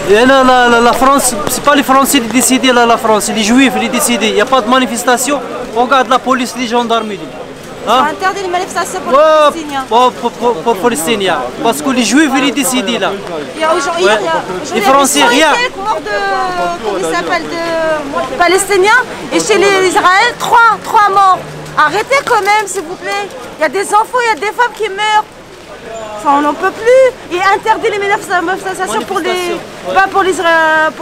Et là, la France, c'est pas les Français qui décident, là, la France, c'est les Juifs qui décident. Il n'y a pas de manifestation, on regarde la police, les gendarmes. Hein? On interdit les manifestations pour les Palestiniens. Pour les Palestiniens. Parce que les Juifs, ils décident là. Les Français, rien. Mort de, comment il s'appelle, de Palestiniens. Et chez les Israéliens, 3 morts. Arrêtez quand même, s'il vous plaît. Il y a des enfants, il y a des femmes qui meurent. Enfin, on n'en peut plus. Et interdit les manifestations pour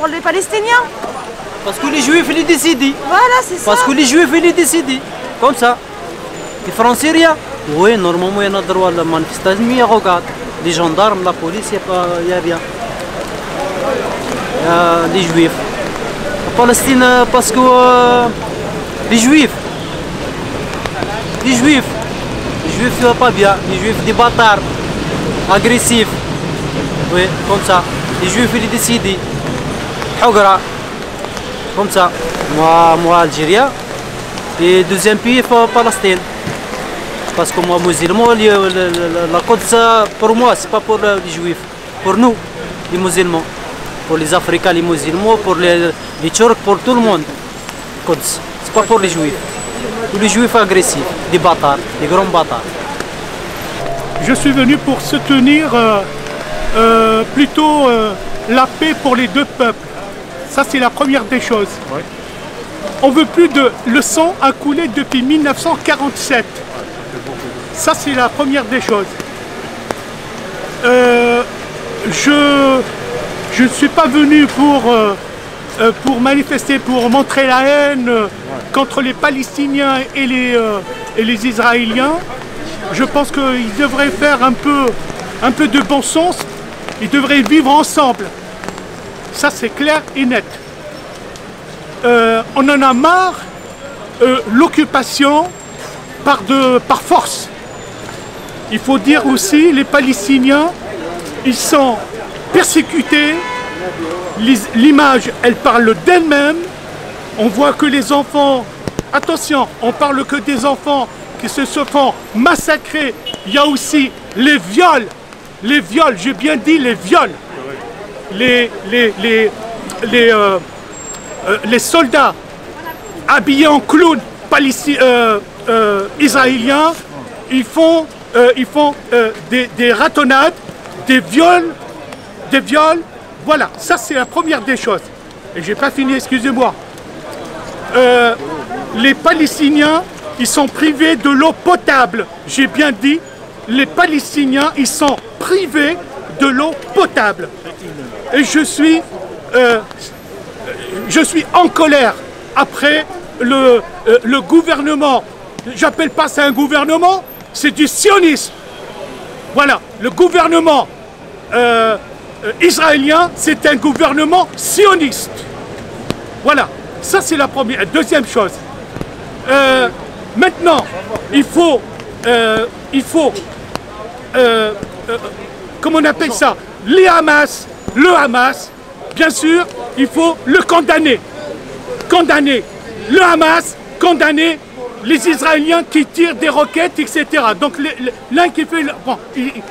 les Palestiniens. Parce que les Juifs, ils décident. Voilà, c'est ça. Parce que les Juifs, ils décident. Comme ça. Les Français, rien. Oui, normalement, il y a le droit à la manifestation, mais regarde. Les gendarmes, la police, il n'y a rien. Les Juifs. La Palestine, parce que les Juifs, pas bien. Les Juifs, des bâtards, agressifs. Oui, comme ça. Les Juifs, ils décident. Hogra. Comme ça. Moi, Algérien. Et deuxième pays, Palestine. Parce que moi, musulman, la Quds, pour moi, c'est pas pour les Juifs. Pour nous, les musulmans. Pour les Africains, les musulmans, pour les Turcs, pour tout le monde. Quds, c'est pas pour les Juifs. Tous les Juifs agressifs, des bâtards, des grands bâtards. Je suis venu pour soutenir plutôt la paix pour les deux peuples. Ça, c'est la première des choses. Ouais. On veut plus de... Le sang a coulé depuis 1947. Ça, c'est la première des choses. Je ne suis pas venu pour manifester, pour montrer la haine contre les Palestiniens et les Israéliens. Je pense qu'ils devraient faire un peu de bon sens. Ils devraient vivre ensemble. Ça, c'est clair et net. On en a marre, l'occupation par force. Il faut dire aussi, les Palestiniens, ils sont persécutés. L'image, elle parle d'elle-même. On voit que les enfants, attention, on parle que des enfants qui se font massacrer. Il y a aussi les viols. Les viols, j'ai bien dit les viols. Les soldats habillés en clowns israéliens, ils font des ratonnades, des viols. Voilà, ça c'est la première des choses. Et j'ai pas fini, excusez-moi. Les Palestiniens, ils sont privés de l'eau potable. J'ai bien dit, les Palestiniens, ils sont privés de l'eau potable. Et je suis en colère après le gouvernement. J'appelle pas ça un gouvernement, c'est du sionisme. Voilà, le gouvernement israélien, c'est un gouvernement sioniste. Voilà, ça c'est la première. Deuxième chose, maintenant, il faut comment on appelle ça, le Hamas, bien sûr, il faut le condamner. Condamner le Hamas, condamner les Israéliens qui tirent des roquettes, etc. Donc l'un qui fait... Bon,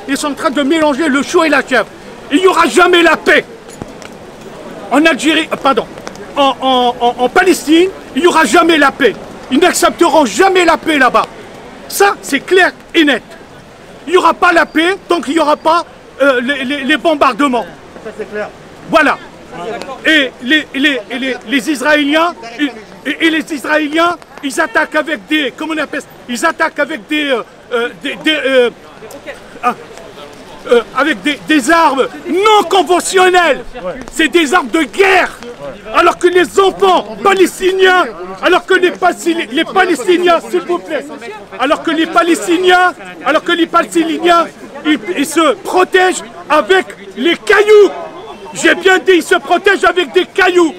ils sont en train de mélanger le chou et la chèvre. Il n'y aura jamais la paix. En Algérie, pardon, en Palestine, il n'y aura jamais la paix. Ils n'accepteront jamais la paix là-bas. Ça, c'est clair et net. Il n'y aura pas la paix tant qu'il n'y aura pas les bombardements. Ça, c'est clair. Voilà. Et les Israéliens... Et les Israéliens, ils attaquent avec des... Comment on appelle ça? Ils attaquent avec des armes non conventionnelles. C'est des armes de guerre. Alors que les enfants palestiniens, les Palestiniens, s'il vous plaît, alors que les Palestiniens, ils se protègent avec les cailloux. J'ai bien dit, ils se protègent avec des cailloux.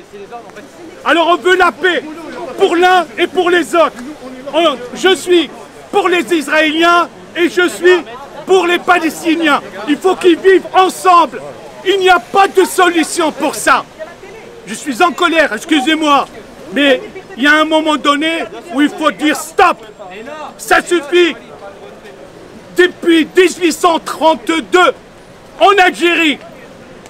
Alors on veut la paix pour l'un et pour les autres. Je suis pour les Israéliens et je suis pour les Palestiniens. Il faut qu'ils vivent ensemble. Il n'y a pas de solution pour ça. Je suis en colère, excusez-moi. Mais il y a un moment donné où il faut dire stop. Ça suffit. Depuis 1832, en Algérie,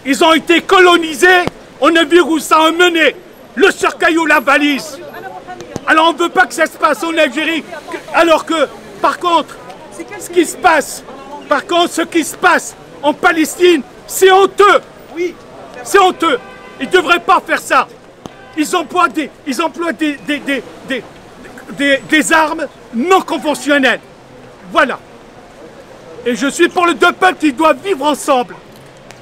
Ils ont été colonisés, on a vu où ça a mené. Le cercueil ou la valise. Alors on ne veut pas que ça se passe en Algérie, alors que, par contre, ce qui se passe en Palestine, c'est honteux. C'est honteux. Ils ne devraient pas faire ça. Ils emploient des armes non conventionnelles. Voilà. Et je suis pour les deux peuples qui doivent vivre ensemble.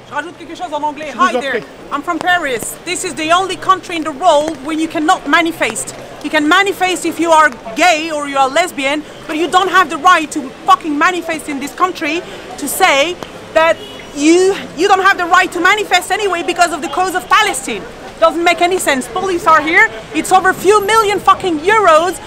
Je rajoute quelque chose en anglais. Hi there, I'm from Paris. This is the only country in the world where you cannot manifest. You can manifest if you are gay or you are lesbian, but you don't have the right to fucking manifest in this country to say that you don't have the right to manifest anyway because of the cause of Palestine. Doesn't make any sense. Police are here. It's over a few million fucking euros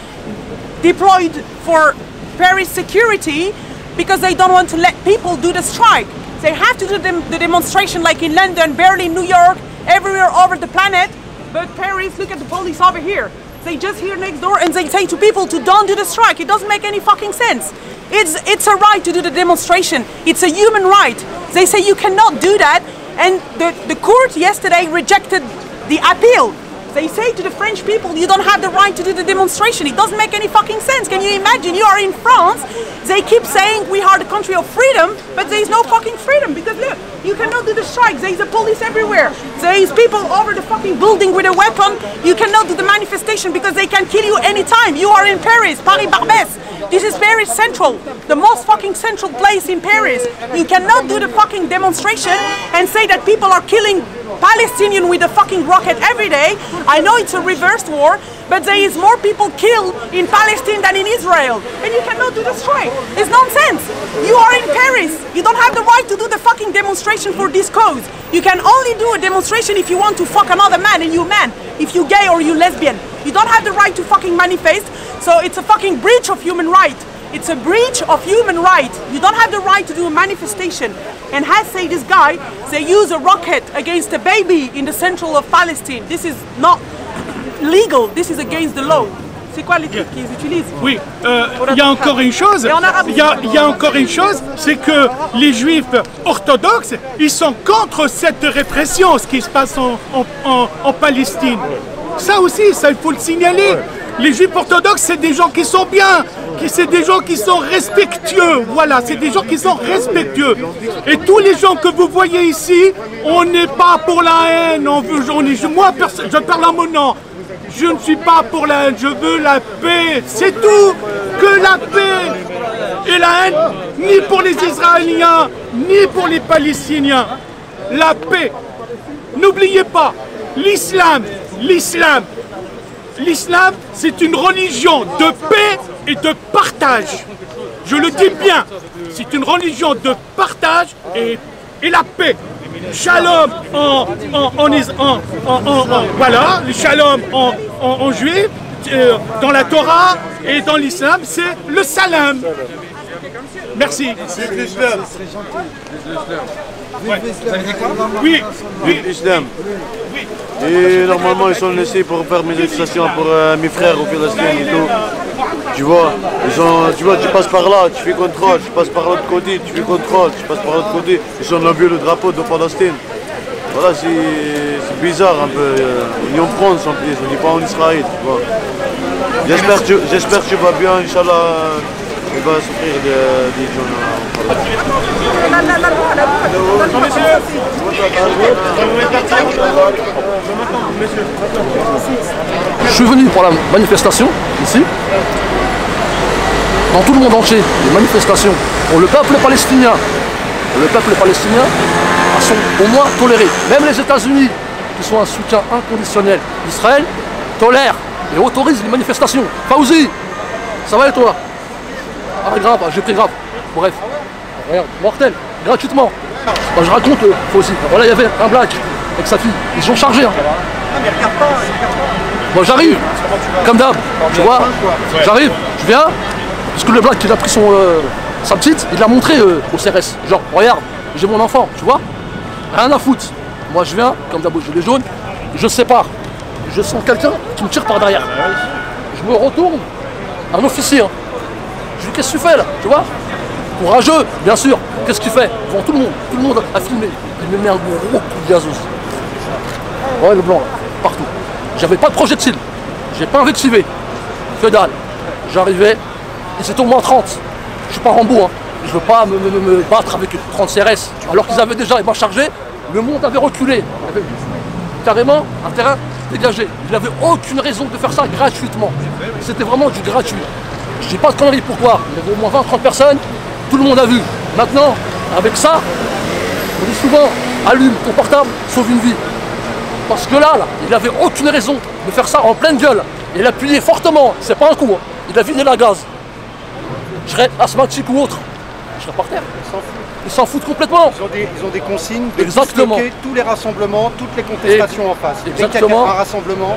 deployed for Paris security because they don't want to let people do the strike. They have to do the demonstration like in London, Berlin, New York, everywhere over the planet. But Paris, look at the police over here. They just here next door and they say to people to don't do the strike. It doesn't make any fucking sense. It's a right to do the demonstration. It's a human right. They say you cannot do that. And the court yesterday rejected the appeal. They say to the French people, you don't have the right to do the demonstration. It doesn't make any fucking sense. Can you imagine? You are in France. They keep saying we are the country of freedom, but there is no fucking freedom because look, you cannot do the strikes. There is a police everywhere. There is people over the fucking building with a weapon. You cannot do the manifestation because they can kill you anytime. You are in Paris, Paris Barbès. This is Paris Central, the most fucking central place in Paris. You cannot do the fucking demonstration and say that people are killing Palestinians with a fucking rocket every day. I know it's a reverse war, but there is more people killed in Palestine than in Israel. And you cannot do the strike. It's nonsense. You are in Paris. You don't have the right to do the fucking demonstration for this cause. You can only do a demonstration if you want to fuck another man and you man. If you gay or you lesbian. You don't have the right to fucking manifest. So it's a fucking breach of human rights. It's a breach of human rights. You don't have the right to do a manifestation. And has say this guy, they use a rocket against a baby in the central of Palestine. This is not legal. This is against the law. C'est quoi les trucs qu'ils utilisent? Oui, il y a encore une chose. Il y a encore une chose, c'est que les Juifs orthodoxes, ils sont contre cette répression, ce qui se passe en Palestine. Ça aussi, ça il faut le signaler. Les Juifs orthodoxes, c'est des gens qui sont bien, c'est des gens qui sont respectueux. Voilà, c'est des gens qui sont respectueux. Et tous les gens que vous voyez ici, on n'est pas pour la haine. Moi, je parle à mon nom. Je ne suis pas pour la haine, je veux la paix. C'est tout, que la paix. Et la haine, ni pour les Israéliens, ni pour les Palestiniens. La paix. N'oubliez pas, l'islam, c'est une religion de paix et de partage. Je le dis bien, c'est une religion de partage et la paix. Shalom voilà, le shalom en juif, dans la Torah et dans l'islam, c'est le salam. Merci. Oui. L'islam. Et normalement ils sont laissés pour faire mes manifestations pour mes frères au Palestine et tout. Tu vois, tu passes par là, tu fais contrôle, tu passes par l'autre côté, tu fais contrôle, tu passes par l'autre côté. Ils ont enlevé le drapeau de Palestine. Voilà, c'est bizarre un peu. On est en France en plus, on n'est pas en Israël, tu vois. J'espère que tu vas bien, Inch'Allah. Il va souffrir des gens. Je suis venu pour la manifestation, ici. Dans tout le monde entier, les manifestations pour le peuple palestinien. Le peuple palestinien sont au moins tolérés. Même les États-Unis, qui sont un soutien inconditionnel d'Israël, tolèrent et autorisent les manifestations. Fauzi, ça va et toi? Ah grave, j'ai pris grave. Bref, regarde, mortel, gratuitement. Bah, je raconte, Fauzi. Voilà, il y avait un black avec sa fille. Ils ont chargé. Hein. Moi j'arrive, comme d'hab, tu vois, j'arrive, je viens, parce que le black il a pris sa petite, il l'a montré au CRS. Genre, regarde, j'ai mon enfant, tu vois, rien à foutre. Moi je viens, comme d'hab, j'ai les jaunes, je sépare. Je sens quelqu'un qui me tire par derrière. Je me retourne, un officier. Hein. Je lui dis, qu'est-ce que tu fais là, tu vois? Courageux, bien sûr. Qu'est-ce qu'il fait? Devant tout le monde a filmé. Il me met un gros coup de gazos. Ouais, le blanc, là, partout. J'avais pas de projectile. J'ai pas invectivé. Que dalle. J'arrivais, ils étaient au moins 30. Je suis pas Rambo, hein. Je veux pas me battre avec 30 CRS. Alors qu'ils avaient déjà les mains chargées, le monde avait reculé. Il y avait carrément un terrain dégagé. Il n'avait aucune raison de faire ça gratuitement. C'était vraiment du gratuit. Je dis pas de conneries, pourquoi? Il y avait au moins 20-30 personnes, tout le monde a vu. Maintenant, avec ça, on dit souvent, allume ton portable, sauve une vie. Parce que là, il n'avait aucune raison de faire ça en pleine gueule. Il a appuyé fortement, c'est pas un coup, hein. Il a vidé la gaz. Je serais asthmatique ou autre, je serais par terre. Ils s'en foutent complètement. Ils ont des consignes de bloquer tous les rassemblements, toutes les contestations en face. Dès qu'il y a un rassemblement,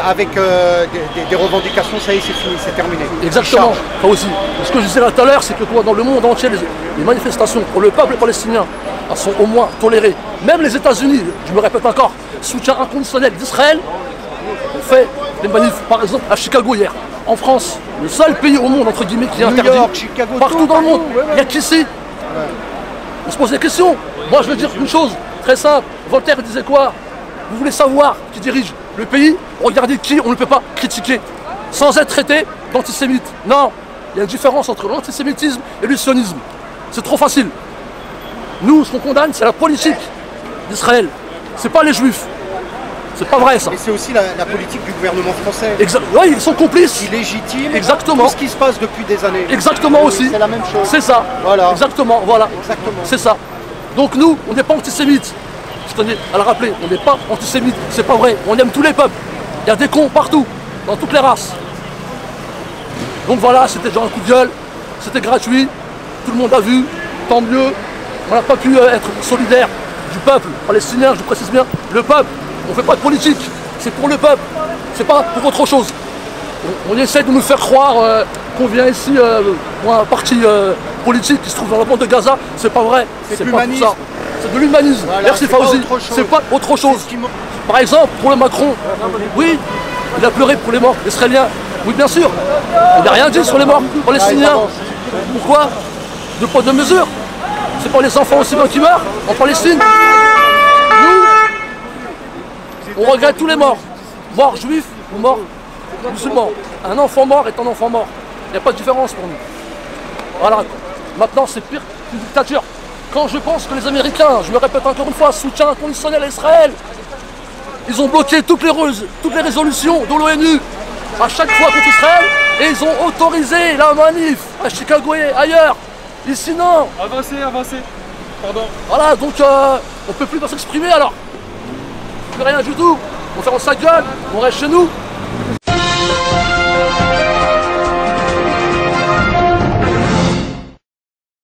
avec des revendications, ça y est, c'est fini, c'est terminé. Exactement, ça aussi. Ce que je disais là tout à l'heure, c'est que quoi, dans le monde entier, les manifestations pour le peuple palestinien elles sont au moins tolérées. Même les États-Unis, je me répète encore, soutien inconditionnel d'Israël, on fait des manifs, par exemple à Chicago hier. En France, le seul pays au monde, entre guillemets, qui est interdit, Chicago, partout dans le monde, il n'y a qu'ici. On se pose des questions. Moi, je veux dire une chose très simple. Voltaire disait quoi? Vous voulez savoir qui dirige le pays? Regardez qui on ne peut pas critiquer sans être traité d'antisémite. Non, il y a une différence entre l'antisémitisme et le sionisme. C'est trop facile. Nous, ce qu'on condamne, c'est la politique d'Israël. C'est pas les juifs. C'est pas vrai ça. Et c'est aussi la politique du gouvernement français. Oui, ils sont complices. Qui légitime exactement tout ce qui se passe depuis des années. Exactement aussi. C'est la même chose. C'est ça. Voilà. Exactement, voilà. Exactement. C'est ça. Donc nous, on n'est pas antisémites. Je tenais à le rappeler, on n'est pas antisémites. C'est pas vrai. On aime tous les peuples. Il y a des cons partout, dans toutes les races. Donc voilà, c'était déjà un coup de gueule. C'était gratuit. Tout le monde a vu. Tant mieux. On n'a pas pu être solidaire du peuple palestinien, je précise bien. Le peuple. On ne fait pas de politique, c'est pour le peuple, c'est pas pour autre chose. On essaie de nous faire croire qu'on vient ici pour un parti politique qui se trouve dans la bande de Gaza, c'est pas vrai, c'est pas tout ça. C'est de l'humanisme, voilà, merci Fauzi, c'est pas autre chose. Par exemple, pour le Macron, oui, il a pleuré pour les morts israéliens, oui bien sûr, il n'a rien dit sur les morts palestiniens. Pourquoi? De poids de mesure, c'est pas les enfants aussi bien qui meurent en Palestine. On regrette tous les morts, morts juifs ou morts musulmans. Un enfant mort est un enfant mort. Il n'y a pas de différence pour nous. Voilà. Maintenant, c'est pire qu'une dictature. Quand je pense que les Américains, je me répète encore une fois, soutien inconditionnel à Israël, ils ont bloqué toutes les résolutions de l'ONU à chaque fois contre Israël et ils ont autorisé la manif à Chicago et ailleurs. Ici, non. Avancez. Pardon. Voilà, donc on ne peut plus s'exprimer alors. Plus rien du tout, on ferme sa gueule, on reste chez nous.